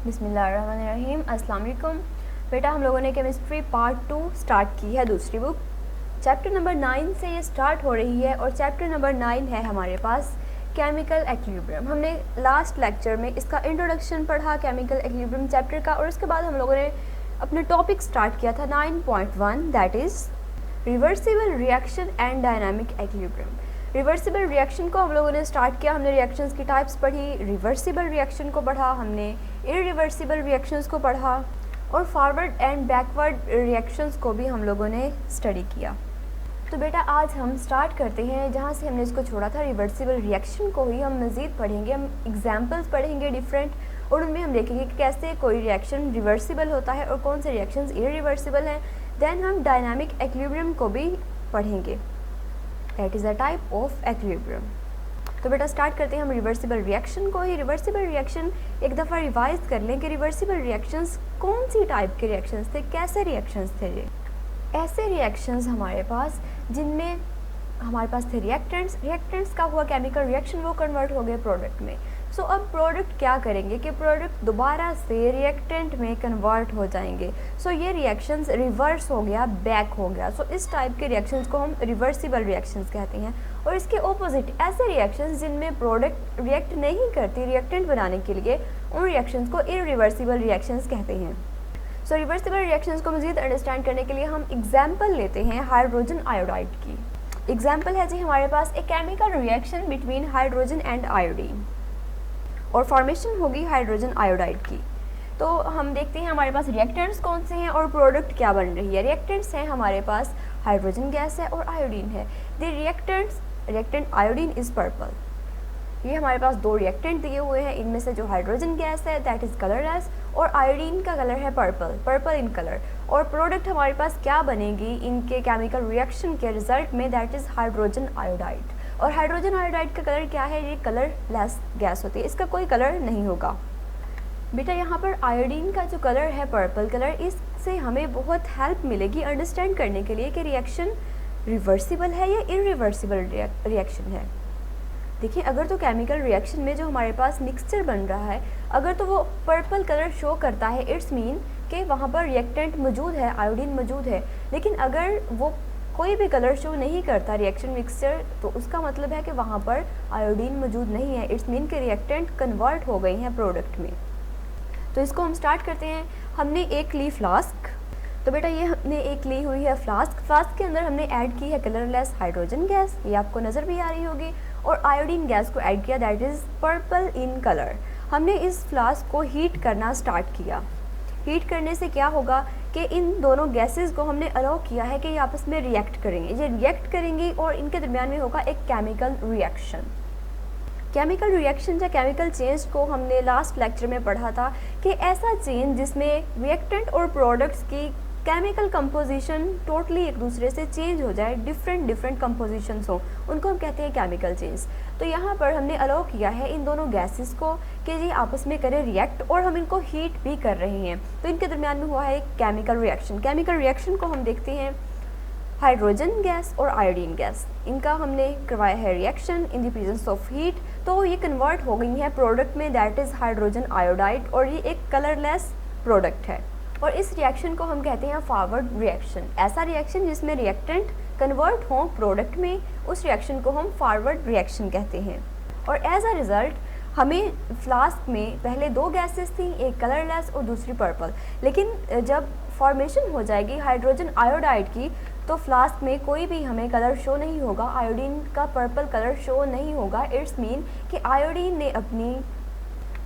बिस्मिल्लाहिर्रहमानिर्रहीम। अस्सलाम वालेकुम। बेटा हम लोगों ने केमिस्ट्री पार्ट 2 स्टार्ट की है, दूसरी बुक चैप्टर नंबर 9 से ये स्टार्ट हो रही है और चैप्टर नंबर 9 है हमारे पास केमिकल एक्विलिब्रियम। हमने लास्ट लेक्चर में इसका इंट्रोडक्शन पढ़ा केमिकल एक्विलिब्रियम चैप्टर का, और उसके बाद हम लोगों ने अपने टॉपिक स्टार्ट किया था 9.1 that is reversible reaction and dynamic equilibrium. Reversible reaction को हम लोगों ने स्टार्ट किया, हमने रिएक्शंस की टाइप्स पढ़ी, रिवर्सिबल रिएक्शन को पढ़ा, हमने इरिवर्सिबल रिएक्शंस को पढ़ा और फॉरवर्ड एंड बैकवर्ड रिएक्शंस को भी हम लोगों ने स्टडी किया। तो बेटा आज हम स्टार्ट करते हैं जहाँ से हमने इसको छोड़ा था। रिवर्सिबल रिएक्शन को ही हम मज़ीद पढ़ेंगे, हम एग्जाम्पल्स पढ़ेंगे डिफरेंट, और उनमें हम देखेंगे कि कैसे कोई रिएक्शन रिवर्सिबल होता है और कौन से रिएक्शंस इरिवर्सिबल हैं। देन हम डायनामिक एक्विलिब्रियम को भी पढ़ेंगे, that is a type of equilibrium. तो बेटा स्टार्ट करते हैं हम रिवर्सिबल रिएक्शन को ही। रिवर्सिबल रिएक्शन एक दफ़ा रिवाइज कर लें कि रिवर्सिबल रिएक्शंस कौन सी टाइप के रिएक्शंस थे, कैसे रिएक्शंस थे ये। ऐसे रिएक्शंस हमारे पास जिनमें हमारे पास थे रिएक्टेंट्स का हुआ केमिकल रिएक्शन, वो कन्वर्ट हो गए प्रोडक्ट में। सो अब प्रोडक्ट क्या करेंगे कि प्रोडक्ट दोबारा से रिएक्टेंट में कन्वर्ट हो जाएंगे। सो ये रिएक्शंस रिवर्स हो गया, बैक हो गया। सो इस टाइप के रिएक्शंस को हम रिवर्सिबल रिएक्शंस कहते हैं। और इसके ऑपोजिट ऐसे रिएक्शंस जिनमें प्रोडक्ट रिएक्ट नहीं करती रिएक्टेंट बनाने के लिए, उन रिएक्शंस को इरिवर्सिबल रिएक्शंस कहते हैं। सो रिवर्सिबल रिएक्शंस को मज़ीद अंडरस्टैंड करने के लिए हम एग्जाम्पल लेते हैं हाइड्रोजन आयोडाइड की। एग्जाम्पल है जी हमारे पास a chemical reaction between hydrogen and iodine, और फॉर्मेशन होगी हाइड्रोजन आयोडाइड की। तो हम देखते हैं हमारे पास रिएक्टेंट्स कौन से हैं और प्रोडक्ट क्या बन रही है। रिएक्टेंट्स हैं हमारे पास हाइड्रोजन गैस है और आयोडीन है। The reactant iodine is purple. ये हमारे पास दो रिएक्टेंट दिए हुए हैं, इनमें से जो हाइड्रोजन गैस है दैट इज़ कलरलेस और आयोडीन का कलर है पर्पल इन कलर। और प्रोडक्ट हमारे पास क्या बनेगी इनके केमिकल रिएक्शन के रिजल्ट में, दैट इज़ हाइड्रोजन आयोडाइड। और हाइड्रोजन आयोडाइड का कलर क्या है, ये कलरलेस गैस होती है, इसका कोई कलर नहीं होगा। बेटा यहाँ पर आयोडीन का जो कलर है पर्पल कलर, इससे हमें बहुत हेल्प मिलेगी अंडरस्टैंड करने के लिए कि रिएक्शन रिवर्सिबल है या इरिवर्सिबल रिएक्शन है। देखिए अगर तो केमिकल रिएक्शन में जो हमारे पास मिक्सचर बन रहा है, अगर तो वो पर्पल कलर शो करता है, इट्स मीन कि वहाँ पर रिएक्टेंट मौजूद है, आयोडीन मौजूद है। लेकिन अगर वो कोई भी कलर शो नहीं करता रिएक्शन मिक्सचर, तो उसका मतलब है कि वहाँ पर आयोडीन मौजूद नहीं है, इट्स मीन कि रिएक्टेंट कन्वर्ट हो गई हैं प्रोडक्ट में। तो इसको हम स्टार्ट करते हैं। हमने एक ली फ्लास्क, तो बेटा ये हमने एक ली हुई है फ्लास्क के अंदर हमने ऐड की है कलरलेस हाइड्रोजन गैस, ये आपको नज़र भी आ रही होगी, और आयोडीन गैस को ऐड किया that is purple in colour. हमने इस फ्लास्क को हीट करना स्टार्ट किया। हीट करने से क्या होगा कि इन दोनों गैसेस को हमने अलाउ किया है कि ये आपस में रिएक्ट करेंगे, ये रिएक्ट करेंगी और इनके दरमियान में होगा एक केमिकल रिएक्शन। केमिकल रिएक्शन या केमिकल चेंज को हमने लास्ट लेक्चर में पढ़ा था कि ऐसा चेंज जिसमें रिएक्टेंट और प्रोडक्ट्स की केमिकल कंपोजिशन टोटली एक दूसरे से चेंज हो जाए, डिफरेंट कंपोजिशंस हों, उनको हम कहते हैं केमिकल चेंज। तो यहाँ पर हमने अलाउ किया है इन दोनों गैसेस को कि ये आपस में करें रिएक्ट, और हम इनको हीट भी कर रहे हैं। तो इनके दरमियान में हुआ है एक केमिकल रिएक्शन। केमिकल रिएक्शन को हम देखते हैं हाइड्रोजन गैस और आयोडीन गैस, इनका हमने करवाया है reaction in the presence of heat. तो ये कन्वर्ट हो गई है प्रोडक्ट में, दैट इज़ हाइड्रोजन आयोडाइड, और ये एक कलरलेस प्रोडक्ट है। और इस रिएक्शन को हम कहते हैं फॉरवर्ड रिएक्शन। ऐसा रिएक्शन जिसमें रिएक्टेंट कन्वर्ट हो प्रोडक्ट में, उस रिएक्शन को हम फॉरवर्ड रिएक्शन कहते हैं। और एज अ रिज़ल्ट हमें फ्लास्क में पहले दो गैसेस थी, एक कलरलेस और दूसरी पर्पल, लेकिन जब फॉर्मेशन हो जाएगी हाइड्रोजन आयोडाइड की, तो फ्लास्क में कोई भी हमें कलर शो नहीं होगा, आयोडीन का पर्पल कलर शो नहीं होगा। इट्स मीन कि आयोडीन ने अपनी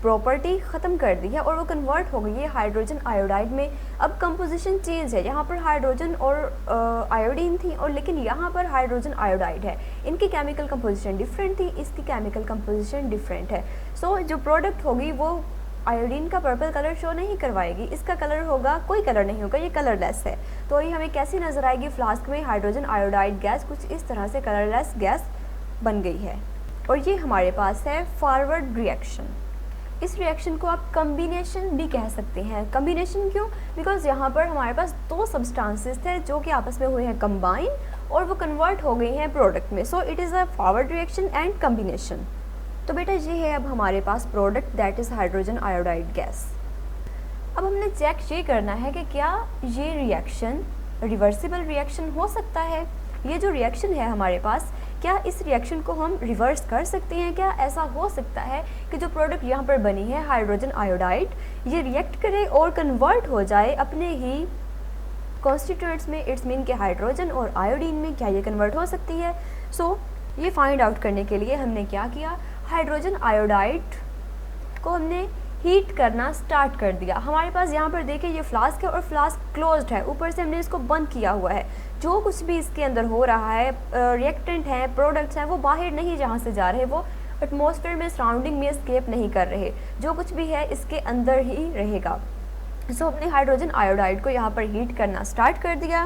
प्रॉपर्टी ख़त्म कर दी है और वो कन्वर्ट हो गई है हाइड्रोजन आयोडाइड में। अब कंपोजिशन चेंज है, यहाँ पर हाइड्रोजन और आयोडीन थी, और लेकिन यहाँ पर हाइड्रोजन आयोडाइड है। इनकी केमिकल कंपोजिशन डिफरेंट थी, इसकी केमिकल कंपोजिशन डिफरेंट है। सो जो प्रोडक्ट होगी वो आयोडीन का पर्पल कलर शो नहीं करवाएगी, इसका कलर होगा, कोई कलर नहीं होगा, ये कलरलेस है। तो ये हमें कैसी नज़र आएगी, फ्लास्क में हाइड्रोजन आयोडाइड गैस कुछ इस तरह से कलरलेस गैस बन गई है। और ये हमारे पास है फॉरवर्ड रिएक्शन। इस रिएक्शन को आप कम्बिनेशन भी कह सकते हैं। कम्बिनेशन क्यों? बिकॉज यहाँ पर हमारे पास दो सब्सटेंसेस थे जो कि आपस में हुए हैं कंबाइन, और वो कन्वर्ट हो गई हैं प्रोडक्ट में। So it is a forward reaction and combination. तो बेटा ये है अब हमारे पास product that is hydrogen iodide gas. अब हमने चेक ये करना है कि क्या ये रिएक्शन रिवर्सिबल रिएक्शन हो सकता है। ये जो रिएक्शन है हमारे पास, क्या इस रिएक्शन को हम रिवर्स कर सकते हैं? क्या ऐसा हो सकता है कि जो प्रोडक्ट यहाँ पर बनी है हाइड्रोजन आयोडाइड, ये रिएक्ट करे और कन्वर्ट हो जाए अपने ही कॉन्स्टिट्यूएंट्स में, इट्स मीन के हाइड्रोजन और आयोडीन में? क्या ये कन्वर्ट हो सकती है? सो ये फाइंड आउट करने के लिए हमने क्या किया, हाइड्रोजन आयोडाइड को हमने हीट करना स्टार्ट कर दिया। हमारे पास यहाँ पर देखिए ये फ्लास्क है और फ्लास्क क्लोज्ड है, ऊपर से हमने इसको बंद किया हुआ है। जो कुछ भी इसके अंदर हो रहा है, रिएक्टेंट हैं, प्रोडक्ट्स हैं, वो बाहर नहीं जहाँ से जा रहे, वो एटमॉस्फेयर में, सराउंडिंग में एस्केप नहीं कर रहे। जो कुछ भी है इसके अंदर ही रहेगा। सो हमने हाइड्रोजन आयोडाइड को यहाँ पर हीट करना स्टार्ट कर दिया।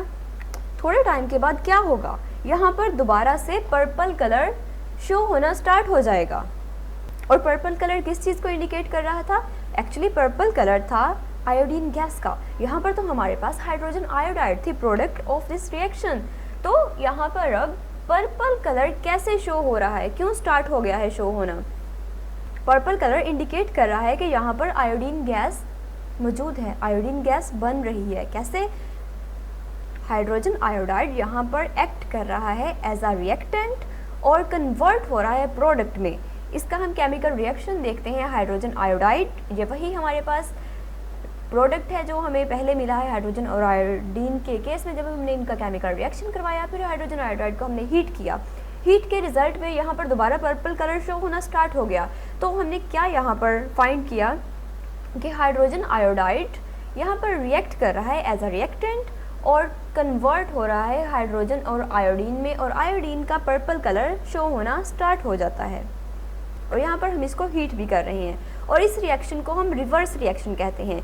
थोड़े टाइम के बाद क्या होगा, यहाँ पर दोबारा से पर्पल कलर शो होना स्टार्ट हो जाएगा। और पर्पल कलर किस चीज़ को इंडिकेट कर रहा था? एक्चुअली पर्पल कलर था आयोडीन गैस का। यहाँ पर तो हमारे पास हाइड्रोजन आयोडाइड थी, प्रोडक्ट ऑफ दिस रिएक्शन। तो यहाँ पर अब पर्पल कलर कैसे शो हो रहा है, क्यों स्टार्ट हो गया है शो होना? पर्पल कलर इंडिकेट कर रहा है कि यहाँ पर आयोडीन गैस मौजूद है, आयोडीन गैस बन रही है। कैसे? हाइड्रोजन आयोडाइड यहाँ पर एक्ट कर रहा है एज अ रिएक्टेंट और कन्वर्ट हो रहा है प्रोडक्ट में। इसका हम केमिकल रिएक्शन देखते हैं। हाइड्रोजन आयोडाइड, ये वही हमारे पास प्रोडक्ट है जो हमें पहले मिला है हाइड्रोजन और आयोडीन के केस में। जब हमने इनका केमिकल रिएक्शन करवाया, फिर हाइड्रोजन आयोडाइड को हमने हीट किया। हीट के रिजल्ट में यहाँ पर दोबारा पर्पल कलर शो होना स्टार्ट हो गया। तो हमने क्या यहाँ पर फाइंड किया कि हाइड्रोजन आयोडाइड यहाँ पर रिएक्ट कर रहा है एज अ रिएक्टेंट और कन्वर्ट हो रहा है हाइड्रोजन और आयोडीन में, और आयोडीन का पर्पल कलर शो होना स्टार्ट हो जाता है। और यहाँ पर हम इसको हीट भी कर रहे हैं, और इस रिएक्शन को हम रिवर्स रिएक्शन कहते हैं।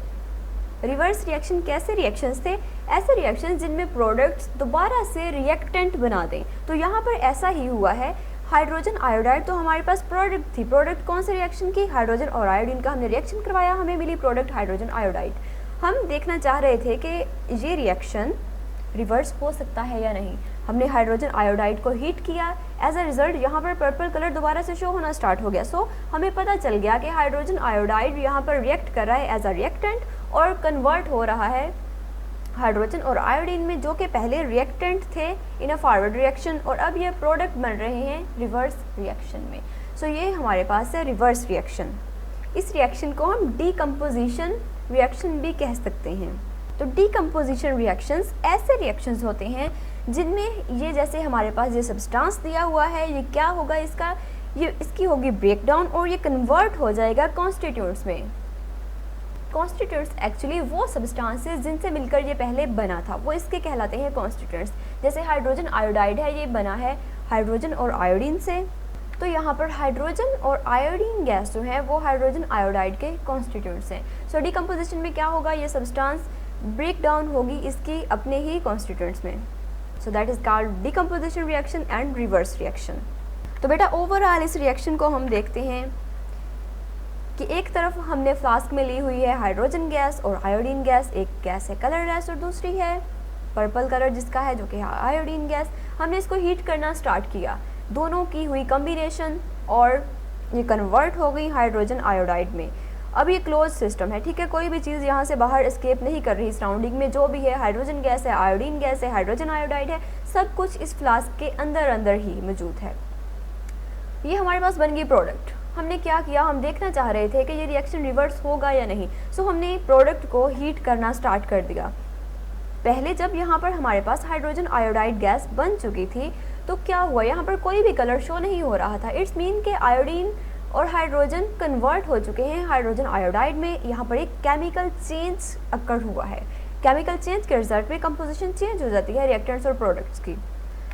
रिवर्स रिएक्शन कैसे रिएक्शंस थे? ऐसे रिएक्शंस जिनमें प्रोडक्ट्स दोबारा से रिएक्टेंट बना दें। तो यहाँ पर ऐसा ही हुआ है। हाइड्रोजन आयोडाइड तो हमारे पास प्रोडक्ट थी। प्रोडक्ट कौन से रिएक्शन की? हाइड्रोजन और आयोडीन का हमने रिएक्शन करवाया, हमें मिली प्रोडक्ट हाइड्रोजन आयोडाइड। हम देखना चाह रहे थे कि ये रिएक्शन रिवर्स हो सकता है या नहीं। हमने हाइड्रोजन आयोडाइड को हीट किया, एज अ रिजल्ट यहाँ पर पर्पल कलर दोबारा से शो होना स्टार्ट हो गया। सो हमें पता चल गया कि हाइड्रोजन आयोडाइड यहाँ पर रिएक्ट कर रहा है एज अ रिएक्टेंट और कन्वर्ट हो रहा है हाइड्रोजन और आयोडीन में, जो कि पहले रिएक्टेंट थे इन अ फॉरवर्ड रिएक्शन, और अब ये प्रोडक्ट बन रहे हैं रिवर्स रिएक्शन में। सो ये हमारे पास है रिवर्स रिएक्शन। इस रिएक्शन को हम डीकम्पोजिशन रिएक्शन भी कह सकते हैं। तो डीकम्पोजिशन रिएक्शंस ऐसे रिएक्शंस होते हैं जिनमें ये, जैसे हमारे पास ये सब्सटेंस दिया हुआ है, ये क्या होगा इसका, ये इसकी होगी ब्रेकडाउन और ये कन्वर्ट हो जाएगा कॉन्स्टिट्यूएंट्स में। कॉन्स्टिट्यूएंट्स एक्चुअली वो सब्सटेंसेस जिनसे मिलकर ये पहले बना था, वो इसके कहलाते हैं कॉन्स्टिट्यूएंट्स। जैसे हाइड्रोजन आयोडाइड है, ये बना है हाइड्रोजन और आयोडीन से। तो यहाँ पर हाइड्रोजन और आयोडीन गैस जो है वो हाइड्रोजन आयोडाइड के कॉन्स्टिट्यूएंट्स हैं। सो डीकम्पोजिशन में क्या होगा, ये सब्सटेंस ब्रेक डाउन होगी इसकी अपने ही कॉन्स्टिट्यूएंट्स में। So that is called decomposition reaction and reverse reaction. तो बेटा ओवरऑल इस रिएक्शन को हम देखते हैं कि एक तरफ हमने फ्लास्क में ली हुई है हाइड्रोजन गैस और आयोडीन गैस। एक गैस है कलरलेस और दूसरी है पर्पल कलर जिसका है, जो कि आयोडीन गैस। हमने इसको हीट करना स्टार्ट किया, दोनों की हुई कॉम्बिनेशन और ये कन्वर्ट हो गई हाइड्रोजन आयोडाइड में। अब ये क्लोज सिस्टम है, ठीक है, कोई भी चीज़ यहाँ से बाहर एस्केप नहीं कर रही। सराउंडिंग में जो भी है, हाइड्रोजन गैस है, आयोडीन गैस है, हाइड्रोजन आयोडाइड है, सब कुछ इस फ्लास्क के अंदर अंदर ही मौजूद है। ये हमारे पास बन गई प्रोडक्ट। हमने क्या किया, हम देखना चाह रहे थे कि ये रिएक्शन रिवर्स होगा या नहीं। सो हमने प्रोडक्ट को हीट करना स्टार्ट कर दिया। पहले जब यहाँ पर हमारे पास हाइड्रोजन आयोडाइड गैस बन चुकी थी तो क्या हुआ, यहाँ पर कोई भी कलर शो नहीं हो रहा था। इट्स मीन के आयोडीन और हाइड्रोजन कन्वर्ट हो चुके हैं हाइड्रोजन आयोडाइड में। यहाँ पर एक केमिकल चेंज अकर हुआ है। केमिकल चेंज के रिजल्ट में कंपोजिशन चेंज हो जाती है रिएक्टेंट्स और प्रोडक्ट्स की।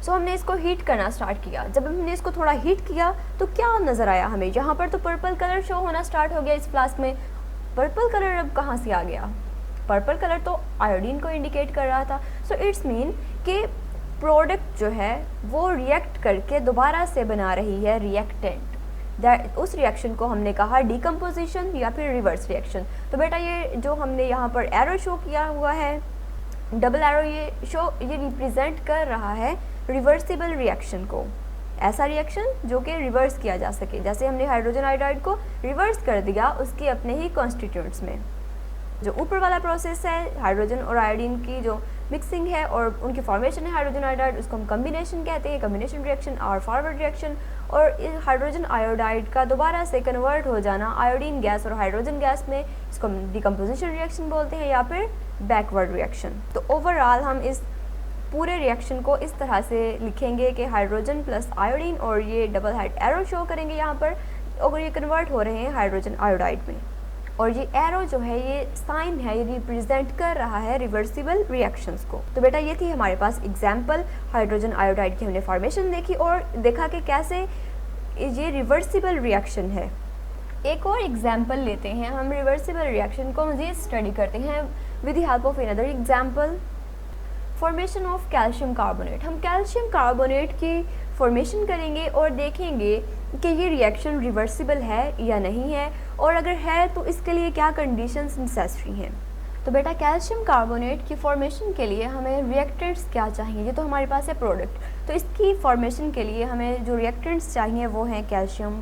सो हमने इसको हीट करना स्टार्ट किया। जब हमने इसको थोड़ा हीट किया तो क्या नज़र आया हमें, यहाँ पर तो पर्पल कलर शो होना स्टार्ट हो गया इस फ्लास्क में। पर्पल कलर अब कहाँ से आ गया, पर्पल कलर तो आयोडीन को इंडिकेट कर रहा था। सो इट्स मीन कि प्रोडक्ट जो है वो रिएक्ट करके दोबारा से बना रही है रिएक्टेंट। उस रिएक्शन को हमने कहा डीकम्पोजिशन या फिर रिवर्स रिएक्शन। तो बेटा ये जो हमने यहाँ पर एरो शो किया हुआ है, डबल एरो, ये रिप्रेजेंट कर रहा है रिवर्सिबल रिएक्शन को। ऐसा रिएक्शन जो कि रिवर्स किया जा सके, जैसे हमने हाइड्रोजन आयोडाइड को रिवर्स कर दिया उसके अपने ही कॉन्स्टिट्यूएंट्स में। जो ऊपर वाला प्रोसेस है हाइड्रोजन और आयोडीन की जो मिक्सिंग है और उनकी फॉर्मेशन है हाइड्रोजन आयोडाइड, उसको हम कम्बिनेशन कहते हैं, कम्बिनेशन रिएक्शन और फॉरवर्ड रिएक्शन। और इस हाइड्रोजन आयोडाइड का दोबारा से कन्वर्ट हो जाना आयोडीन गैस और हाइड्रोजन गैस में, इसको हम डिकम्पोजिशन रिएक्शन बोलते हैं या फिर बैकवर्ड रिएक्शन। तो ओवरऑल हम इस पूरे रिएक्शन को इस तरह से लिखेंगे कि हाइड्रोजन प्लस आयोडीन और ये डबल हेड एरो शो करेंगे यहाँ पर, और ये कन्वर्ट हो रहे हैं हाइड्रोजन आयोडाइड में। और ये एरो जो है ये साइन है, ये रिप्रेजेंट कर रहा है रिवर्सिबल रिएक्शंस को। तो बेटा ये थी हमारे पास एग्जांपल, हाइड्रोजन आयोडाइड की हमने फॉर्मेशन देखी और देखा कि कैसे ये रिवर्सिबल रिएक्शन है। एक और एग्जांपल लेते हैं हम, रिवर्सिबल रिएक्शन को मज़ीद स्टडी करते हैं with the help of another example, formation of calcium carbonate. हम कैल्शियम कार्बोनेट की फॉर्मेशन करेंगे और देखेंगे कि ये रिएक्शन रिवर्सिबल है या नहीं है, और अगर है तो इसके लिए क्या कंडीशंस नेसेसरी हैं। तो बेटा कैल्शियम कार्बोनेट की फॉर्मेशन के लिए हमें रिएक्टेंट्स क्या चाहिए, ये तो हमारे पास है प्रोडक्ट, तो इसकी फॉर्मेशन के लिए हमें जो रिएक्टेंट्स चाहिए वो हैं calcium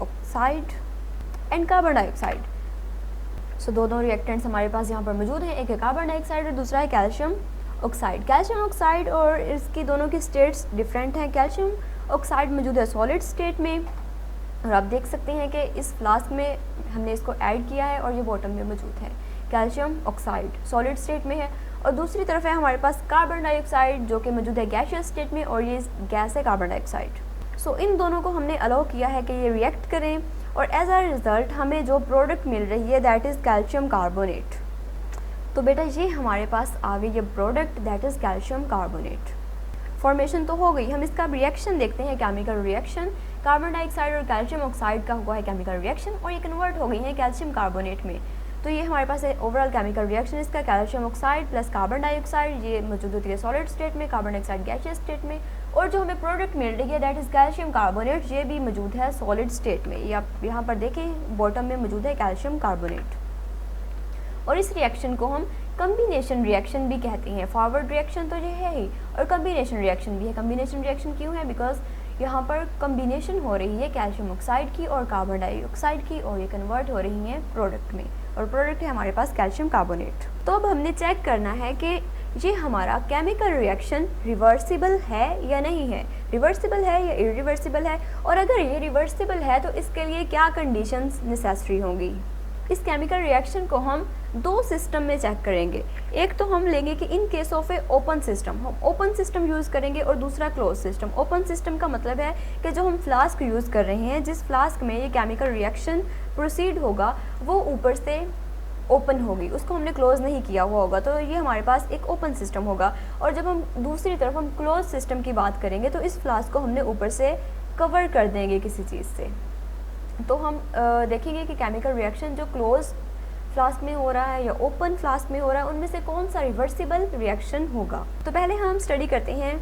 oxide and carbon dioxide. So दोनों रिएक्टेंट्स हमारे पास यहाँ पर मौजूद हैं, एक है कार्बन डाइऑक्साइड और दूसरा है कैल्शियम ऑक्साइड। कैल्शियम ऑक्साइड और इसकी दोनों की स्टेट्स डिफरेंट हैं। कैल्शियम ऑक्साइड मौजूद है सॉलिड स्टेट में, और आप देख सकते हैं कि इस फ्लास्क में हमने इसको ऐड किया है और ये बॉटम में मौजूद है। कैल्शियम ऑक्साइड सॉलिड स्टेट में है, और दूसरी तरफ है हमारे पास कार्बन डाइऑक्साइड जो कि मौजूद है गैसियस स्टेट में, और ये गैस है कार्बन डाइऑक्साइड। सो इन दोनों को हमने अलाउ किया है कि ये रिएक्ट करें, और एज अ रिज़ल्ट हमें जो प्रोडक्ट मिल रही है दैट इज़ कैल्शियम कार्बोनेट। तो बेटा ये हमारे पास आ गई ये product that is calcium carbonate. Formation तो हो गई, हम इसका रिएक्शन देखते हैं, केमिकल रिएक्शन। कार्बन डाइऑक्साइड और कैल्शियम ऑक्साइड का हुआ है केमिकल रिएक्शन और ये कन्वर्ट हो गई है कैल्शियम कार्बोनेट में। तो ये हमारे पास है ओवरऑल केमिकल रिएक्शन इसका, calcium oxide plus carbon dioxide, ये मौजूद होती है सॉलिड स्टेट में, कार्बन डाइऑक्साइड गैसियस स्टेट में, और जो हमें प्रोडक्ट मिल रही है दैट इज़ कैल्शियम कार्बोनेट, ये भी मौजूद है सॉलिड स्टेट में। ये आप यहाँ पर देखें बॉटम में मौजूद है कैल्शियम कार्बोनेट। और इस रिएक्शन को हम कम्बिनेशन रिएक्शन भी कहते हैं। फॉरवर्ड रिएक्शन तो ये है ही, और कम्बिनेशन रिएक्शन भी है। कम्बिनेशन रिएक्शन क्यों है? बिकॉज यहाँ पर कम्बिनेशन हो रही है कैल्शियम ऑक्साइड की और कार्बन डाइऑक्साइड की, और ये कन्वर्ट हो रही हैं प्रोडक्ट में, और प्रोडक्ट है हमारे पास कैल्शियम कार्बोनेट। तो अब हमने चेक करना है कि ये हमारा केमिकल रिएक्शन रिवर्सिबल है या नहीं है, रिवर्सिबल है या इरिवर्सिबल है, और अगर ये रिवर्सिबल है तो इसके लिए क्या कंडीशंस नेसेसरी होंगी। इस केमिकल रिएक्शन को हम दो सिस्टम में चेक करेंगे। एक तो हम लेंगे कि इन case of A open system, हम ओपन सिस्टम यूज़ करेंगे, और दूसरा क्लोज सिस्टम। ओपन सिस्टम का मतलब है कि जो हम फ्लास्क यूज़ कर रहे हैं, जिस फ्लास्क में ये केमिकल रिएक्शन प्रोसीड होगा वो ऊपर से ओपन होगी, उसको हमने क्लोज नहीं किया हुआ होगा, तो ये हमारे पास एक ओपन सिस्टम होगा। और जब हम दूसरी तरफ हम क्लोज सिस्टम की बात करेंगे तो इस फ्लास्क को हमने ऊपर से कवर कर देंगे किसी चीज़ से। तो हम देखेंगे कि केमिकल रिएक्शन जो क्लोज फ्लास्क में हो रहा है या ओपन फ्लास्क में हो रहा है, उनमें से कौन सा रिवर्सिबल रिएक्शन होगा। तो पहले हम स्टडी करते हैं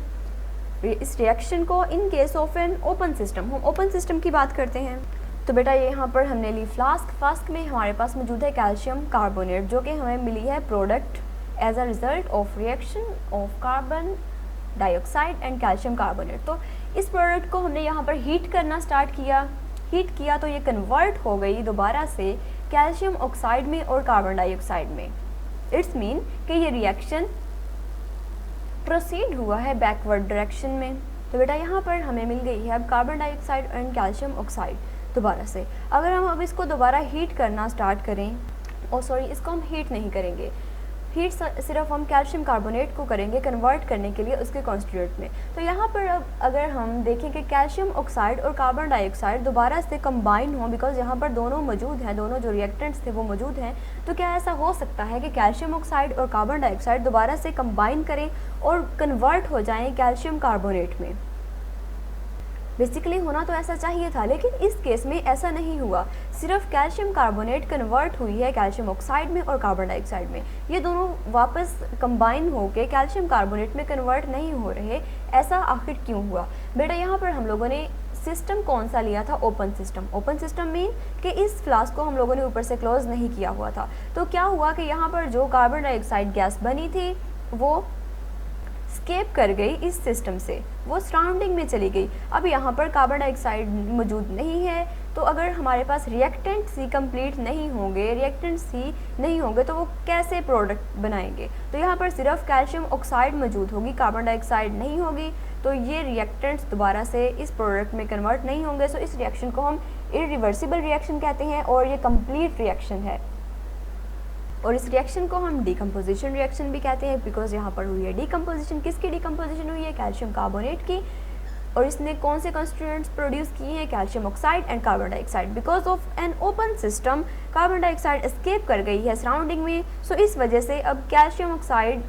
इस रिएक्शन को इन case of an open system. हम ओपन सिस्टम की बात करते हैं। तो बेटा ये यहाँ पर हमने ली फ्लास्क, फ्लास्क में हमारे पास मौजूद है कैल्शियम कार्बोनेट जो कि हमें मिली है product as a result of reaction of carbon dioxide and calcium carbonate. तो इस प्रोडक्ट को हमने यहाँ पर हीट करना स्टार्ट किया, हीट किया तो ये कन्वर्ट हो गई दोबारा से कैल्शियम ऑक्साइड में और कार्बन डाइऑक्साइड में। इट्स मीन कि ये रिएक्शन प्रोसीड हुआ है बैकवर्ड डायरेक्शन में। तो बेटा यहाँ पर हमें मिल गई है अब carbon dioxide and calcium oxide दोबारा से। अगर हम अब इसको दोबारा हीट करना स्टार्ट करें, इसको हम हीट नहीं करेंगे, हीट सिर्फ हम कैल्शियम कार्बोनेट को करेंगे कन्वर्ट करने के लिए उसके कॉन्स्टिट्यूएंट में। तो यहाँ पर अब अगर हम देखें कि कैल्शियम ऑक्साइड और कार्बन डाइऑक्साइड दोबारा से कंबाइन हो, बिकॉज यहाँ पर दोनों मौजूद हैं, दोनों जो रिएक्टेंट्स थे वो मौजूद हैं, तो क्या ऐसा हो सकता है कि कैल्शियम ऑक्साइड और कार्बन डाइऑक्साइड दोबारा से कंबाइन करें और कन्वर्ट हो जाएँ कैल्शियम कार्बोनेट में। बेसिकली होना तो ऐसा चाहिए था, लेकिन इस केस में ऐसा नहीं हुआ। सिर्फ कैल्शियम कार्बोनेट कन्वर्ट हुई है कैल्शियम ऑक्साइड में और कार्बन डाइऑक्साइड में, ये दोनों वापस कंबाइन होकर कैल्शियम कार्बोनेट में कन्वर्ट नहीं हो रहे। ऐसा आखिर क्यों हुआ? बेटा यहाँ पर हम लोगों ने सिस्टम कौन सा लिया था? Open system. Open system mean कि इस फ्लास्क को हम लोगों ने ऊपर से क्लोज नहीं किया हुआ था। तो क्या हुआ कि यहाँ पर जो कार्बन डाइऑक्साइड गैस बनी थी वो स्केप कर गई इस सिस्टम से, वो सराउंडिंग में चली गई। अब यहाँ पर कार्बन डाइऑक्साइड मौजूद नहीं है, तो अगर हमारे पास रिएक्टेंट्स ही कंप्लीट नहीं होंगे, रिएक्टेंट्स ही नहीं होंगे, तो वो कैसे प्रोडक्ट बनाएंगे। तो यहाँ पर सिर्फ कैल्शियम ऑक्साइड मौजूद होगी, कार्बन डाइऑक्साइड नहीं होगी, तो ये रिएक्टेंट्स दोबारा से इस प्रोडक्ट में कन्वर्ट नहीं होंगे। सो इस रिएक्शन को हम इरिवर्सिबल रिएक्शन कहते हैं और ये कंप्लीट रिएक्शन है। और इस रिएक्शन को हम डिकम्पोजिशन रिएक्शन भी कहते हैं, बिकॉज यहाँ पर हुई है डिकम्पोजिशन। किसकी डिकम्पोजिशन हुई है? कैल्शियम कार्बोनेट की। और इसने कौन से कंस्टिट्यूएंट्स प्रोड्यूस किए हैं? Calcium oxide and carbon dioxide. Because of an open system carbon dioxide escape कर गई है सराउंडिंग में, सो इस वजह से अब कैल्शियम ऑक्साइड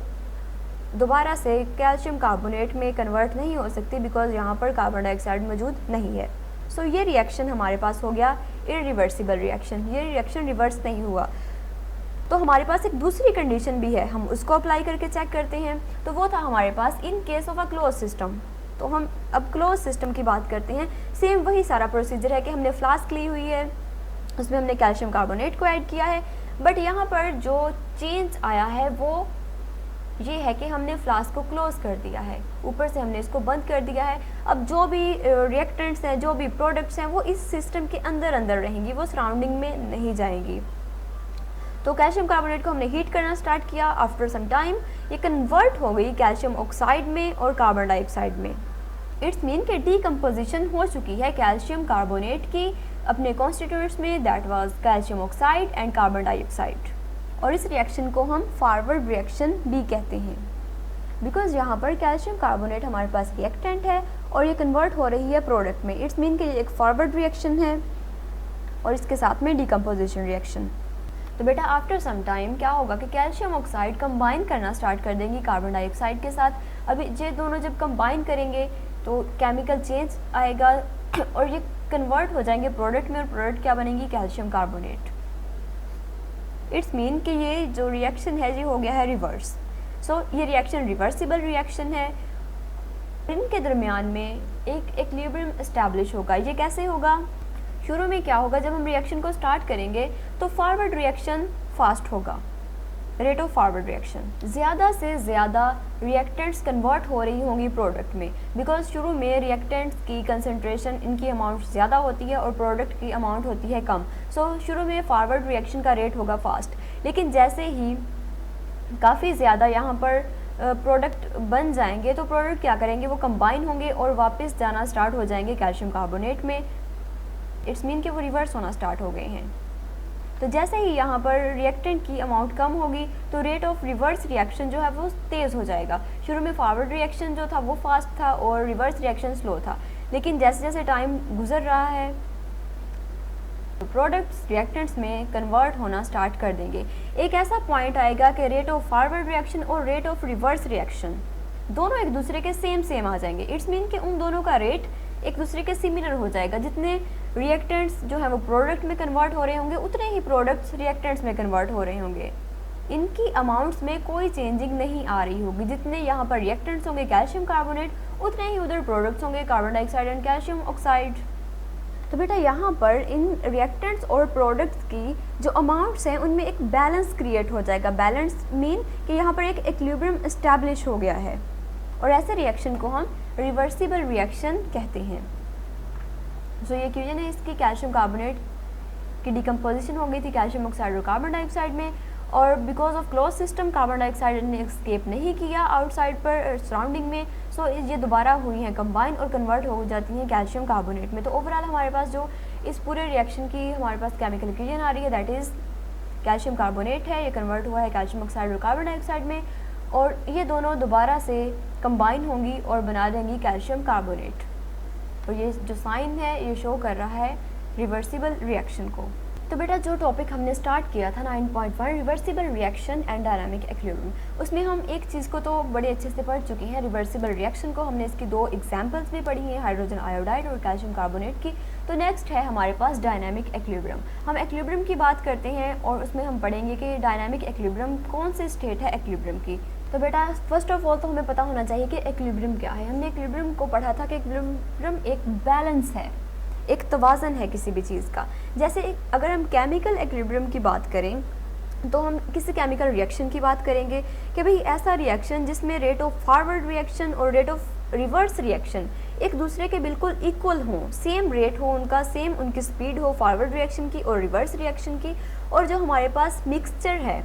दोबारा से कैल्शियम कार्बोनेट में कन्वर्ट नहीं हो सकती, बिकॉज यहाँ पर कार्बन डाइऑक्साइड मौजूद नहीं है। सो ये रिएक्शन हमारे पास हो गया इरिवर्सिबल रिएक्शन, ये रिएक्शन रिवर्स नहीं हुआ। तो हमारे पास एक दूसरी कंडीशन भी है, हम उसको अप्लाई करके चेक करते हैं। तो वो था हमारे पास in case of a close system. तो हम अब क्लोज सिस्टम की बात करते हैं। सेम वही सारा प्रोसीजर है कि हमने फ्लास्क ली हुई है, उसमें हमने कैल्शियम कार्बोनेट को ऐड किया है, बट यहाँ पर जो चेंज आया है वो ये है कि हमने फ्लास्क को क्लोज कर दिया है, ऊपर से हमने इसको बंद कर दिया है। अब जो भी रिएक्टेंट्स हैं, जो भी प्रोडक्ट्स हैं, वो इस सिस्टम के अंदर अंदर रहेंगी, वो सराउंडिंग में नहीं जाएंगी। तो कैल्शियम कार्बोनेट को हमने हीट करना स्टार्ट किया। आफ्टर सम टाइम ये कन्वर्ट हो गई कैल्शियम ऑक्साइड में और कार्बन डाइऑक्साइड में। इट्स मीन कि डीकम्पोजिशन हो चुकी है कैल्शियम कार्बोनेट की अपने कॉन्स्टिट्यूएंट्स में, that was calcium oxide and carbon dioxide. और इस रिएक्शन को हम फॉरवर्ड रिएक्शन भी कहते हैं, बिकॉज यहाँ पर कैल्शियम कार्बोनेट हमारे पास रिएक्टेंट है और ये कन्वर्ट हो रही है प्रोडक्ट में। इट्स मीन कि ये एक फॉरवर्ड रिएक्शन है और इसके साथ में डीकम्पोजिशन रिएक्शन। तो बेटा आफ्टर सम टाइम क्या होगा कि कैल्शियम ऑक्साइड कंबाइन करना स्टार्ट कर देंगी कार्बन डाइऑक्साइड के साथ। अभी ये दोनों जब कंबाइन करेंगे तो केमिकल चेंज आएगा और ये कन्वर्ट हो जाएंगे प्रोडक्ट में, और प्रोडक्ट क्या बनेगी? Calcium carbonate. इट्स मीन कि ये जो रिएक्शन है ये हो गया है रिवर्स। सो ये रिएक्शन रिवर्सिबल रिएक्शन है। इनके दरमियान में एक इक्विलिब्रियम एस्टैब्लिश होगा। ये कैसे होगा? शुरू में क्या होगा, जब हम रिएक्शन को स्टार्ट करेंगे तो फॉरवर्ड रिएक्शन फास्ट होगा, रेट ऑफ फॉरवर्ड रिएक्शन। ज़्यादा से ज़्यादा रिएक्टेंट्स कन्वर्ट हो रही होंगी प्रोडक्ट में, बिकॉज शुरू में रिएक्टेंट्स की कंसंट्रेशन, इनकी अमाउंट ज़्यादा होती है और प्रोडक्ट की अमाउंट होती है कम। सो शुरू में फॉरवर्ड रिएक्शन का रेट होगा फास्ट, लेकिन जैसे ही काफ़ी ज़्यादा यहाँ पर प्रोडक्ट बन जाएंगे तो प्रोडक्ट क्या करेंगे? वो कंबाइन होंगे और वापस जाना स्टार्ट हो जाएंगे कैल्शियम कार्बोनेट में। इट्स मीन कि वो रिवर्स होना स्टार्ट हो गए हैं। तो जैसे ही यहाँ पर रिएक्टेंट की अमाउंट कम होगी तो रेट ऑफ रिवर्स रिएक्शन जो है वो तेज़ हो जाएगा। शुरू में फॉरवर्ड रिएक्शन जो था वो फास्ट था और रिवर्स रिएक्शन स्लो था, लेकिन जैसे जैसे टाइम गुजर रहा है तो प्रोडक्ट्स रिएक्टेंट्स में कन्वर्ट होना स्टार्ट कर देंगे। एक ऐसा पॉइंट आएगा कि रेट ऑफ फॉरवर्ड रिएक्शन और रेट ऑफ रिवर्स रिएक्शन दोनों एक दूसरे के सेम आ जाएंगे। इट्स मीन कि उन दोनों का रेट एक दूसरे के सिमिलर हो जाएगा। जितने रिएक्टेंट्स जो है वो प्रोडक्ट में कन्वर्ट हो रहे होंगे, उतने ही प्रोडक्ट्स रिएक्टेंट्स में कन्वर्ट हो रहे होंगे। इनकी अमाउंट्स में कोई चेंजिंग नहीं आ रही होगी। जितने यहाँ पर रिएक्टेंट्स होंगे कैल्शियम कार्बोनेट, उतने ही उधर प्रोडक्ट्स होंगे carbon dioxide and calcium oxide. तो बेटा यहाँ पर इन रिएक्टेंट्स और प्रोडक्ट्स की जो अमाउंट्स हैं उनमें एक बैलेंस क्रिएट हो जाएगा। बैलेंस मीन कि यहाँ पर एक इक्विलिब्रियम एस्टैब्लिश हो गया है, और ऐसे रिएक्शन को हम रिवर्सिबल रिएक्शन कहते हैं। सो ये क्वेश्चन है इसकी, कैल्शियम कार्बोनेट की डिकम्पोजिशन हो गई थी कैल्शियम ऑक्साइड और कार्बन डाइऑक्साइड में, और because of close system carbon dioxide ने एस्केप नहीं किया आउटसाइड पर सराउंडिंग में। सो ये दोबारा हुई हैं कंबाइन और कन्वर्ट हो जाती हैं कैल्शियम कार्बोनेट में। तो ओवरऑल हमारे पास जो इस पूरे रिएक्शन की हमारे पास केमिकल इक्वेशन आ रही है दैट इज़ कैल्शियम कार्बोनेट है, ये कन्वर्ट हुआ है कैल्शियम ऑक्साइड और कार्बन डाइऑक्साइड में, और ये दोनों दोबारा से कंबाइन होंगी और बना देंगी कैल्शियम कार्बोनेट। और ये जो साइन है ये शो कर रहा है रिवर्सिबल रिएक्शन को। तो बेटा जो टॉपिक हमने स्टार्ट किया था 9.1 reversible reaction and dynamic equilibrium, उसमें हम एक चीज़ को तो बड़े अच्छे से पढ़ चुके हैं, रिवर्सिबल रिएक्शन को। हमने इसकी दो एग्जांपल्स भी पढ़ी हैं, हाइड्रोजन आयोडाइड और कैल्शियम कार्बोनेट की। तो नेक्स्ट है हमारे पास डायनामिक इक्विलिब्रियम। हम इक्विलिब्रियम की बात करते हैं और उसमें हम पढ़ेंगे कि डायनामिक इक्विलिब्रियम कौन सी स्टेट है इक्विलिब्रियम की। तो बेटा फर्स्ट ऑफ ऑल तो हमें पता होना चाहिए कि इक्विलिब्रियम क्या है। हमने इक्विलिब्रियम को पढ़ा था कि इक्विलिब्रियम एक बैलेंस है, एक तवाज़न है किसी भी चीज़ का। जैसे अगर हम केमिकल इक्विलिब्रियम की बात करें तो हम किसी केमिकल रिएक्शन की बात करेंगे कि भाई ऐसा रिएक्शन जिसमें रेट ऑफ फॉरवर्ड रिएक्शन और रेट ऑफ रिवर्स रिएक्शन एक दूसरे के बिल्कुल इक्वल हों, सेम रेट हो उनका, सेम उनकी स्पीड हो फॉरवर्ड रिएक्शन की और रिवर्स रिएक्शन की, और जो हमारे पास मिक्सचर है,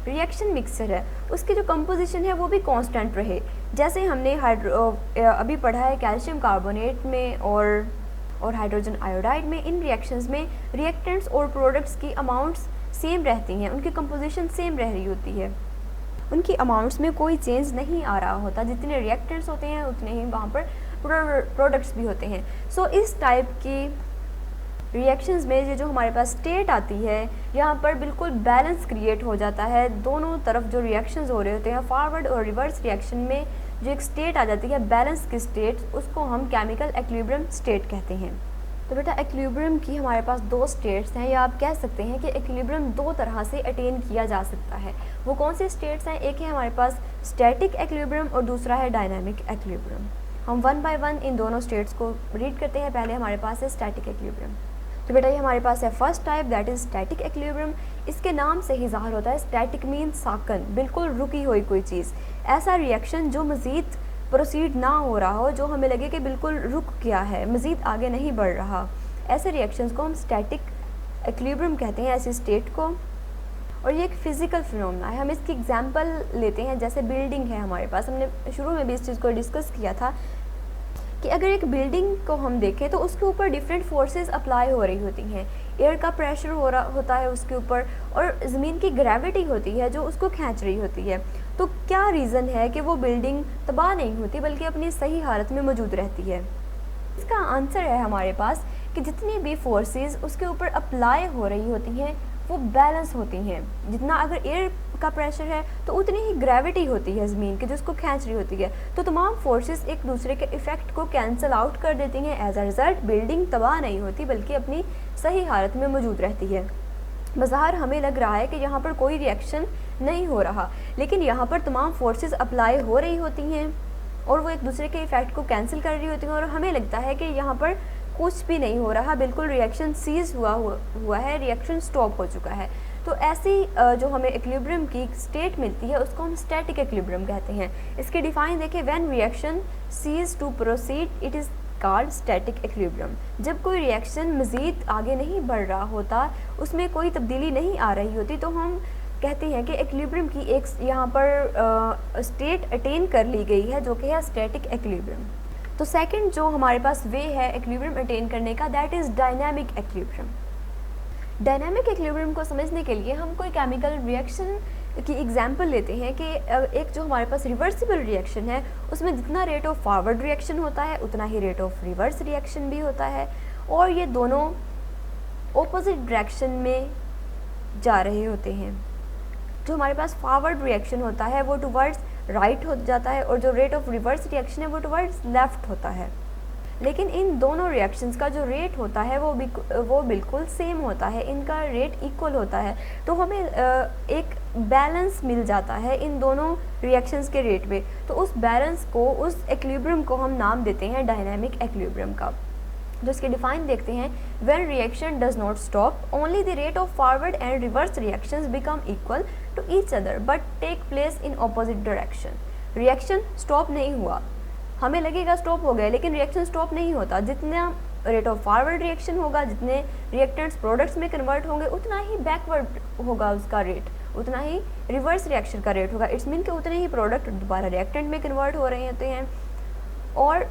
रिएक्शन मिक्सचर है, उसकी जो कंपोजिशन है वो भी कांस्टेंट रहे। जैसे हमने अभी पढ़ा है कैल्शियम कार्बोनेट में और हाइड्रोजन आयोडाइड में, इन रिएक्शंस में रिएक्टेंट्स और प्रोडक्ट्स की अमाउंट्स सेम रहती हैं, उनकी कंपोजिशन सेम रह रही होती है, उनकी अमाउंट्स में कोई चेंज नहीं आ रहा होता, जितने रिएक्टेंट्स होते हैं उतने ही वहाँ पर प्रोडक्ट्स भी होते हैं। सो इस टाइप की रिएक्शंस में ये जो हमारे पास स्टेट आती है, यहाँ पर बिल्कुल बैलेंस क्रिएट हो जाता है, दोनों तरफ जो रिएक्शंस हो रहे होते हैं फॉरवर्ड और रिवर्स रिएक्शन में जो एक स्टेट आ जाती है बैलेंस की स्टेट, उसको हम केमिकल एक्विलिब्रियम स्टेट कहते हैं। तो बेटा एक्विलिब्रियम की हमारे पास दो स्टेट्स हैं, या आप कह सकते हैं कि एक्विलिब्रियम दो तरह से अटेन किया जा सकता है। वो कौन से स्टेट्स हैं? एक है हमारे पास स्टैटिक एक्विलिब्रियम और दूसरा है डायनामिक एक्विलिब्रियम। हम वन बाय वन इन दोनों स्टेट्स को रीड करते हैं। पहले हमारे पास है स्टैटिक एक्विलिब्रियम। तो बेटा ये हमारे पास है first type, that is static equilibrium. इसके नाम से ही ज़ाहिर होता है, स्टैटिक मीन साकन, बिल्कुल रुकी हुई कोई चीज़, ऐसा रिएक्शन जो मज़ीद प्रोसीड ना हो रहा हो, जो हमें लगे कि बिल्कुल रुक गया है, मज़ीद आगे नहीं बढ़ रहा, ऐसे रिएक्शंस को हम स्टैटिक एक्विलिब्रियम कहते हैं, ऐसी स्टेट को। और ये एक फ़िज़िकल फिनोमेना है। हम इसकी एग्जांपल लेते हैं, जैसे बिल्डिंग है हमारे पास, हमने शुरू में भी इस चीज़ को डिस्कस किया था कि अगर एक बिल्डिंग को हम देखें तो उसके ऊपर डिफरेंट फोर्सेस अप्लाई हो रही होती हैं। एयर का प्रेशर होता है उसके ऊपर, और ज़मीन की ग्रेविटी होती है जो उसको खींच रही होती है। तो क्या रीज़न है कि वो बिल्डिंग तबाह नहीं होती बल्कि अपनी सही हालत में मौजूद रहती है? इसका आंसर है हमारे पास कि जितनी भी फोर्सेस उसके ऊपर अप्लाई हो रही होती हैं वो बैलेंस होती हैं। जितना अगर एयर का प्रेशर है तो उतनी ही ग्रेविटी होती है ज़मीन की जो उसको खींच रही होती है। तो तमाम फोर्सेस एक दूसरे के इफ़ेक्ट को कैंसिल आउट कर देती हैं। एज अ रिज़ल्ट बिल्डिंग तबाह नहीं होती बल्कि अपनी सही हालत में मौजूद रहती है। बज़ाहिर हमें लग रहा है कि यहाँ पर कोई रिएक्शन नहीं हो रहा, लेकिन यहाँ पर तमाम फोर्सेस अप्लाई हो रही होती हैं और वो एक दूसरे के इफ़ेक्ट को कैंसिल कर रही होती हैं, और हमें लगता है कि यहाँ पर कुछ भी नहीं हो रहा, बिल्कुल रिएक्शन सीज हुआ है, रिएक्शन स्टॉप हो चुका है। तो ऐसी जो हमें एक्विलिब्रियम की स्टेट मिलती है उसको हम स्टैटिक एक्विलिब्रियम कहते हैं। इसकी डिफाइन देखें, when reaction ceases to proceed it is called static equilibrium. जब कोई रिएक्शन मज़ीद आगे नहीं बढ़ रहा होता, उसमें कोई तब्दीली नहीं आ रही होती, तो हम कहते हैं कि एक्विलिब्रियम की एक यहाँ पर स्टेट अटेन कर ली गई है जो कि है स्टैटिक एक्विलिब्रियम। तो सेकंड जो हमारे पास वे है एक्विलिब्रियम अटेन करने का, that is dynamic equilibrium. Dynamic equilibrium को समझने के लिए हम कोई केमिकल रिएक्शन की एग्जांपल लेते हैं कि एक जो हमारे पास रिवर्सिबल रिएक्शन है उसमें जितना रेट ऑफ फॉरवर्ड रिएक्शन होता है उतना ही रेट ऑफ रिवर्स रिएक्शन भी होता है, और ये दोनों ऑपोजिट डायरेक्शन में जा रहे होते हैं। जो हमारे पास फॉरवर्ड रिएक्शन होता है वो टुवर्ड्स राइट हो जाता है, और जो रेट ऑफ रिवर्स रिएक्शन है वो टुवर्ड्स लेफ़्ट होता है। लेकिन इन दोनों रिएक्शंस का जो रेट होता है वो बिल्कुल सेम होता है, इनका रेट इक्वल होता है। तो हमें एक बैलेंस मिल जाता है इन दोनों रिएक्शंस के रेट में। तो उस बैलेंस को, उस एक्विलिब्रियम को हम नाम देते हैं डायनामिक एक्विलिब्रियम का। जो इसके डिफाइन देखते हैं, when reaction does not stop only the rate of forward and reverse reactions become equal to each other but take place in opposite direction. Reaction stop नहीं हुआ, हमें लगेगा स्टॉप हो गया, लेकिन रिएक्शन स्टॉप नहीं होता। जितना रेट ऑफ फॉरवर्ड रिएक्शन होगा, जितने रिएक्टेंट्स प्रोडक्ट्स में कन्वर्ट होंगे, उतना ही बैकवर्ड होगा उसका रेट, उतना ही रिवर्स रिएक्शन का रेट होगा। इट्स मीन कि उतने ही प्रोडक्ट दोबारा रिएक्टेंट में कन्वर्ट हो रहे होते हैं। और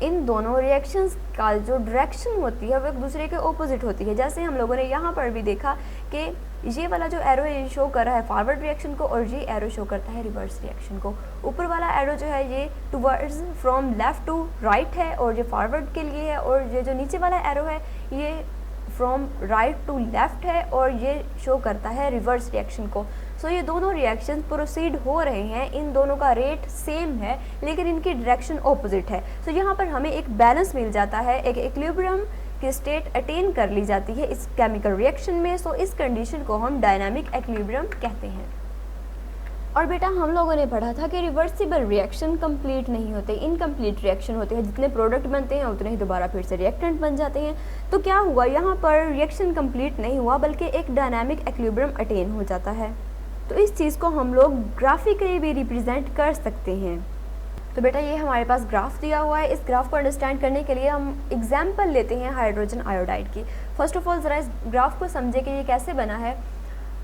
इन दोनों रिएक्शंस का जो डायरेक्शन होती है वो एक दूसरे के ऑपोजिट होती है। जैसे हम लोगों ने यहाँ पर भी देखा कि ये वाला जो एरो है ये शो कर रहा है फॉरवर्ड रिएक्शन को, और ये एरो शो करता है रिवर्स रिएक्शन को। ऊपर वाला एरो जो है ये towards from left to right है और ये फॉरवर्ड के लिए है, और ये जो नीचे वाला एरो है ये फ्रॉम राइट टू लेफ़्ट है और ये शो करता है रिवर्स रिएक्शन को। सो ये दोनों रिएक्शन प्रोसीड हो रहे हैं, इन दोनों का रेट सेम है लेकिन इनकी डायरेक्शन ऑपोजिट है। सो यहाँ पर हमें एक बैलेंस मिल जाता है, एक इक्विलिब्रियम की स्टेट अटेन कर ली जाती है इस केमिकल रिएक्शन में। सो इस कंडीशन को हम डायनामिक इक्विलिब्रियम कहते हैं। और बेटा हम लोगों ने पढ़ा था कि रिवर्सिबल रिएक्शन कंप्लीट नहीं होते, इनकम्प्लीट रिएक्शन होते हैं। जितने प्रोडक्ट बनते हैं उतने ही दोबारा फिर से रिएक्टेंट बन जाते हैं। तो क्या हुआ, यहाँ पर रिएक्शन कंप्लीट नहीं हुआ बल्कि एक डायनामिक एक्विलिब्रियम अटेन हो जाता है। तो इस चीज़ को हम लोग ग्राफिकली भी रिप्रेजेंट कर सकते हैं। तो बेटा ये हमारे पास ग्राफ दिया हुआ है। इस ग्राफ को अंडरस्टैंड करने के लिए हम एग्जाम्पल लेते हैं हाइड्रोजन आयोडाइड की। फर्स्ट ऑफ ऑल ज़रा इस ग्राफ को समझे कि ये कैसे बना है।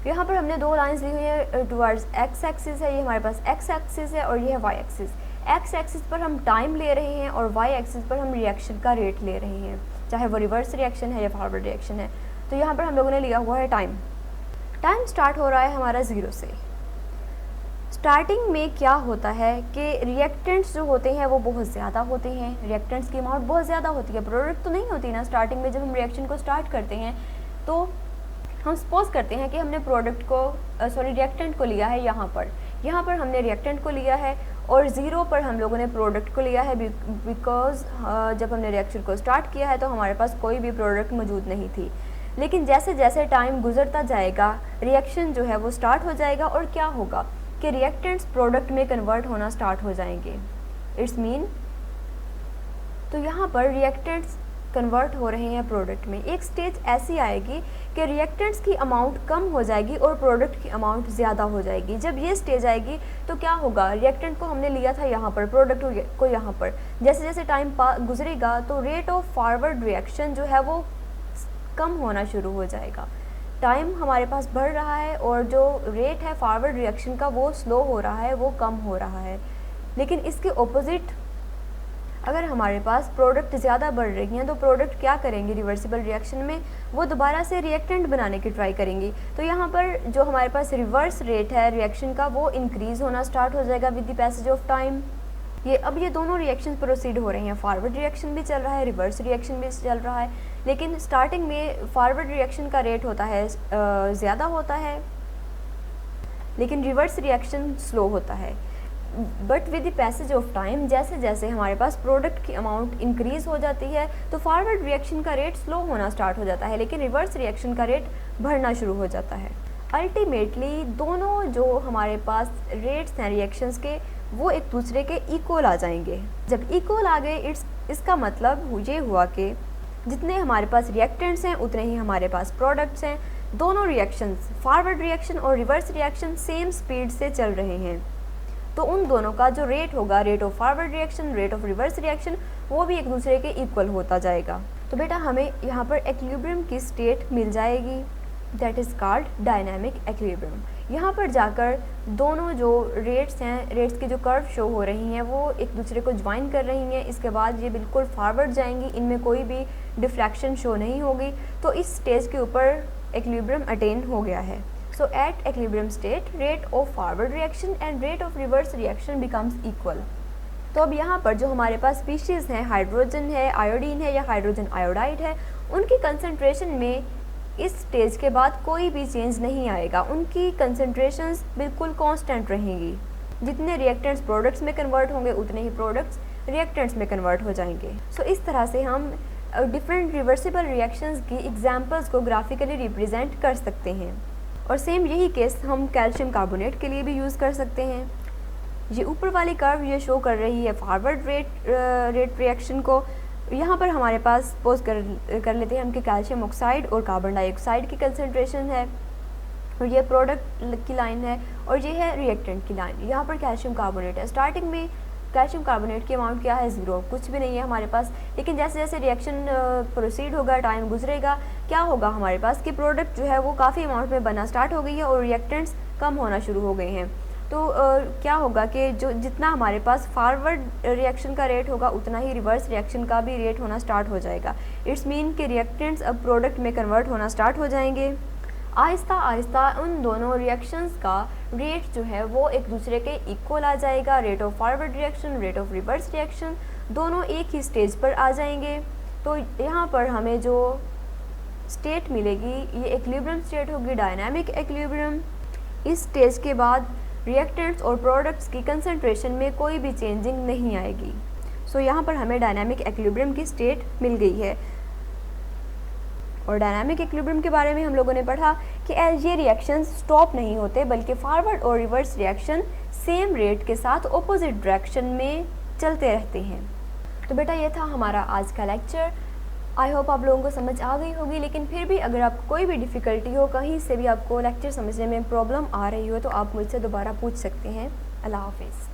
यहाँ पर हमने दो लाइंस ली हुई है टुवर्ड्स एक्स एक्सिस है, ये हमारे पास एक्स एक्सिस है और ये है वाई एक्सिस। एक्स एक्सिस पर हम टाइम ले रहे हैं और वाई एक्सिस पर हम रिएक्शन का रेट ले रहे हैं, चाहे वो रिवर्स रिएक्शन है या फॉरवर्ड रिएक्शन है। तो यहाँ पर हम लोगों ने लिया हुआ है टाइम। टाइम स्टार्ट हो रहा है हमारा 0 से। स्टार्टिंग में क्या होता है कि रिएक्टेंट्स जो होते हैं वो बहुत ज़्यादा होते हैं, रिएक्टेंट्स की अमाउंट बहुत ज़्यादा होती है, प्रोडक्ट तो नहीं होती ना। स्टार्टिंग में जब हम रिएक्शन को स्टार्ट करते हैं तो हम सपोज करते हैं कि हमने प्रोडक्ट को रिएक्टेंट को लिया है यहाँ पर हमने रिएक्टेंट को लिया है और 0 पर हम लोगों ने प्रोडक्ट को लिया है बिकॉज जब हमने रिएक्शन को स्टार्ट किया है तो हमारे पास कोई भी प्रोडक्ट मौजूद नहीं थी। लेकिन जैसे जैसे टाइम गुजरता जाएगा रिएक्शन जो है वो स्टार्ट हो जाएगा और क्या होगा कि रिएक्टेंट्स प्रोडक्ट में कन्वर्ट होना स्टार्ट हो जाएंगे। इट्स मीन तो यहाँ पर रिएक्टेंट्स कन्वर्ट हो रहे हैं प्रोडक्ट में। एक स्टेज ऐसी आएगी कि रिएक्टेंट्स की अमाउंट कम हो जाएगी और प्रोडक्ट की अमाउंट ज़्यादा हो जाएगी। जब ये स्टेज आएगी तो क्या होगा, रिएक्टेंट को हमने लिया था यहाँ पर, प्रोडक्ट को यहाँ पर, जैसे जैसे टाइम गुजरेगा तो रेट ऑफ फॉरवर्ड रिएक्शन जो है वो कम होना शुरू हो जाएगा। टाइम हमारे पास बढ़ रहा है और जो रेट है फॉरवर्ड रिएक्शन का वो स्लो हो रहा है, वो कम हो रहा है। लेकिन इसके ऑपोजिट अगर हमारे पास प्रोडक्ट ज़्यादा बढ़ रही हैं तो प्रोडक्ट क्या करेंगे रिवर्सिबल रिएक्शन में, वो दोबारा से रिएक्टेंट बनाने की ट्राई करेंगी। तो यहाँ पर जो हमारे पास रिवर्स रेट है रिएक्शन का वो इंक्रीज़ होना स्टार्ट हो जाएगा with the passage of time. ये दोनों रिएक्शन प्रोसीड हो रहे हैं, फॉरवर्ड रिएक्शन भी चल रहा है, रिवर्स रिएक्शन भी चल रहा है। लेकिन स्टार्टिंग में फॉरवर्ड रिएक्शन का रेट होता है ज़्यादा होता है, लेकिन रिवर्स रिएक्शन स्लो होता है। But with the passage of time जैसे जैसे हमारे पास प्रोडक्ट की अमाउंट इंक्रीज़ हो जाती है तो फॉरवर्ड रिएक्शन का रेट स्लो होना स्टार्ट हो जाता है, लेकिन रिवर्स रिएक्शन का रेट बढ़ना शुरू हो जाता है। अल्टीमेटली दोनों जो हमारे पास रेट्स हैं रिएक्शंस के वो एक दूसरे के इक्वल आ जाएंगे। जब इक्वल आ गए इसका मतलब ये हुआ कि जितने हमारे पास रिएक्टेंट्स हैं उतने ही हमारे पास प्रोडक्ट्स हैं। दोनों रिएक्शंस फॉरवर्ड रिएक्शन और रिवर्स रिएक्शन सेम स्पीड से चल रहे हैं, तो उन दोनों का जो रेट होगा, rate of forward reaction, rate of reverse reaction, वो भी एक दूसरे के इक्वल होता जाएगा। तो बेटा हमें यहाँ पर एक्विलिब्रियम की स्टेट मिल जाएगी, that is called dynamic equilibrium. यहाँ पर जाकर दोनों जो रेट्स हैं, रेट्स की जो कर्व शो हो रही हैं वो एक दूसरे को ज्वाइन कर रही हैं। इसके बाद ये बिल्कुल फॉरवर्ड जाएंगी, इनमें कोई भी डिफ्लेक्शन शो नहीं होगी। तो इस स्टेज के ऊपर एक्विलिब्रियम अटेन हो गया है। So at equilibrium state, rate of forward reaction and rate of reverse reaction becomes equal. तो अब यहाँ पर जो हमारे पास स्पीशीज़ हैं, हाइड्रोजन है, आयोडीन है या हाइड्रोजन आयोडाइड है, उनकी कंसंट्रेशन में इस स्टेज के बाद कोई भी चेंज नहीं आएगा। उनकी कंसंट्रेशंस बिल्कुल कांस्टेंट रहेंगी। जितने रिएक्टेंट्स प्रोडक्ट्स में कन्वर्ट होंगे उतने ही प्रोडक्ट्स रिएक्टेंट्स में कन्वर्ट हो जाएंगे। सो इस तरह से हम डिफरेंट रिवर्सिबल रिएक्शंस की एग्जांपल्स को ग्राफिकली रिप्रेजेंट कर सकते हैं। और सेम यही केस हम कैल्शियम कार्बोनेट के लिए भी यूज़ कर सकते हैं। ये ऊपर वाली कर्व ये शो कर रही है फॉरवर्ड रेट रिएक्शन को। यहाँ पर हमारे पास सपोज कर लेते हैं हम कि कैल्शियम ऑक्साइड और कार्बन डाइऑक्साइड की कंसंट्रेशन है और ये प्रोडक्ट की लाइन है और ये है रिएक्टेंट की लाइन। यहाँ पर कैल्शियम कार्बोनेट है। स्टार्टिंग में कैल्शियम कार्बोनेट की अमाउंट क्या है, 0, कुछ भी नहीं है हमारे पास। लेकिन जैसे जैसे रिएक्शन प्रोसीड होगा, टाइम गुजरेगा, क्या होगा हमारे पास कि प्रोडक्ट जो है वो काफ़ी अमाउंट में बनना स्टार्ट हो गई है और रिएक्टेंट्स कम होना शुरू हो गए हैं। तो क्या होगा कि जो जितना हमारे पास फॉरवर्ड रिएक्शन का रेट होगा उतना ही रिवर्स रिएक्शन का भी रेट होना स्टार्ट हो जाएगा। इट्स मीन कि रिएक्टेंट्स अब प्रोडक्ट में कन्वर्ट होना स्टार्ट हो जाएंगे। आहिस्ता आहिस्ता उन दोनों रिएक्शंस का रेट जो है वो एक दूसरे के इक्वल आ जाएगा। Rate of forward reaction, rate of reverse reaction दोनों एक ही स्टेज पर आ जाएंगे। तो यहाँ पर हमें जो स्टेट मिलेगी ये इक्विलिब्रियम स्टेट होगी, डायनामिक इक्विलिब्रियम। इस स्टेज के बाद रिएक्टेंट्स और प्रोडक्ट्स की कंसंट्रेशन में कोई भी चेंजिंग नहीं आएगी। सो यहाँ पर हमें डायनामिक इक्विलिब्रियम की स्टेट मिल गई है। और डायनामिक इक्विलिब्रियम के बारे में हम लोगों ने पढ़ा कि ये रिएक्शन स्टॉप नहीं होते बल्कि फॉरवर्ड और रिवर्स रिएक्शन सेम रेट के साथ ऑपोजिट डायरेक्शन में चलते रहते हैं। तो बेटा ये था हमारा आज का लेक्चर। आई होप आप लोगों को समझ आ गई होगी, लेकिन फिर भी अगर आपको कोई भी डिफ़िकल्टी हो, कहीं से भी आपको लेक्चर समझने में प्रॉब्लम आ रही हो, तो आप मुझसे दोबारा पूछ सकते हैं। अल्लाह हाफिज़।